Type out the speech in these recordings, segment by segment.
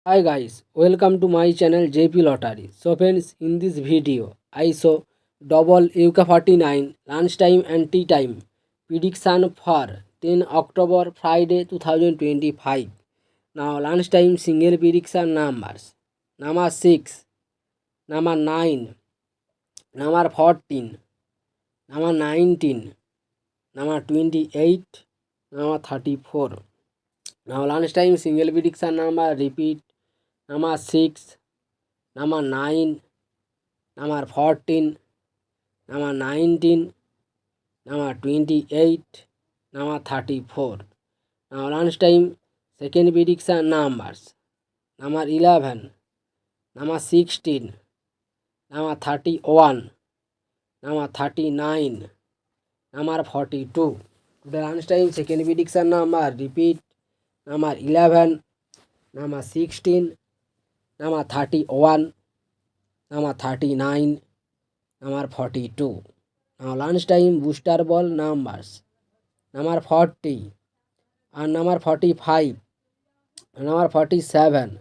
Hi guys, welcome to my channel JP Lottery. So friends, in this video, I show double UK 49 lunchtime and tea time prediction for 10 October Friday 2025. Now lunchtime single prediction numbers. Number 6, number 9, number 14, number 19, number 28, number 34. Now lunchtime single prediction number repeat. Number 6, number 9, number 14, number 19, number 28, number 34. Now lunchtime second prediction numbers. Number 11, number 16, number 31, number 39, number 42. Today lunchtime second prediction number repeat. Number 11, number 16, number 31, number 39, number 42. Now lunchtime booster ball numbers. Number 40 and number 45, number 47,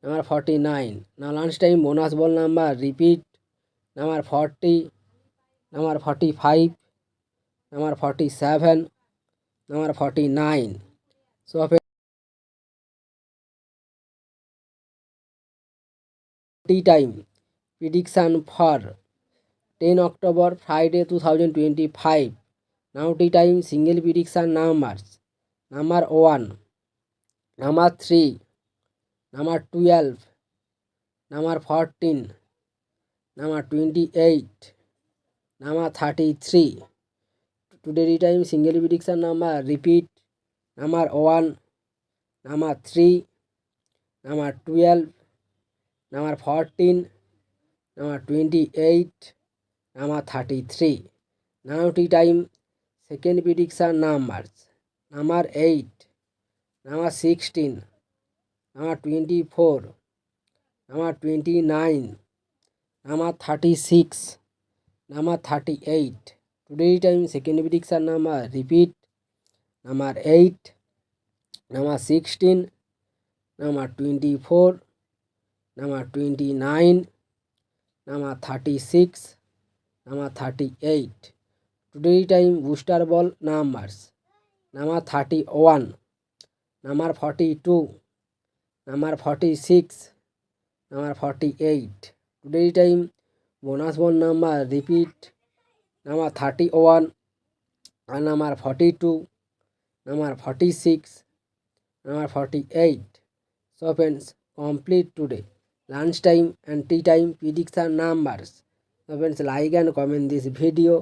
number 49. Now lunchtime bonus ball number repeat. Number 40, number 45, number 47, number 49. So tea time prediction for 10 October Friday 2025. Now tea time single prediction numbers. Number 1, number 3, number 12, number 14, number 28, number 33. Today tea time single prediction number repeat. Number 1, number 3, number 12, number 14, number 28, number 33. Now tea time second prediction numbers. Number 8, number 16, number 24, number 29, number 36, number 38. Today time second prediction number repeat. Number 8, number 16, number 24, number 29, number 36, number 38. Today time booster ball numbers. Number 31, number 42, number 46, number 48. Today time bonus ball number repeat. Number 31 and number 42, number 46, number 48. So friends, complete today lunchtime and tea time prediction numbers. So friends, like and comment this video.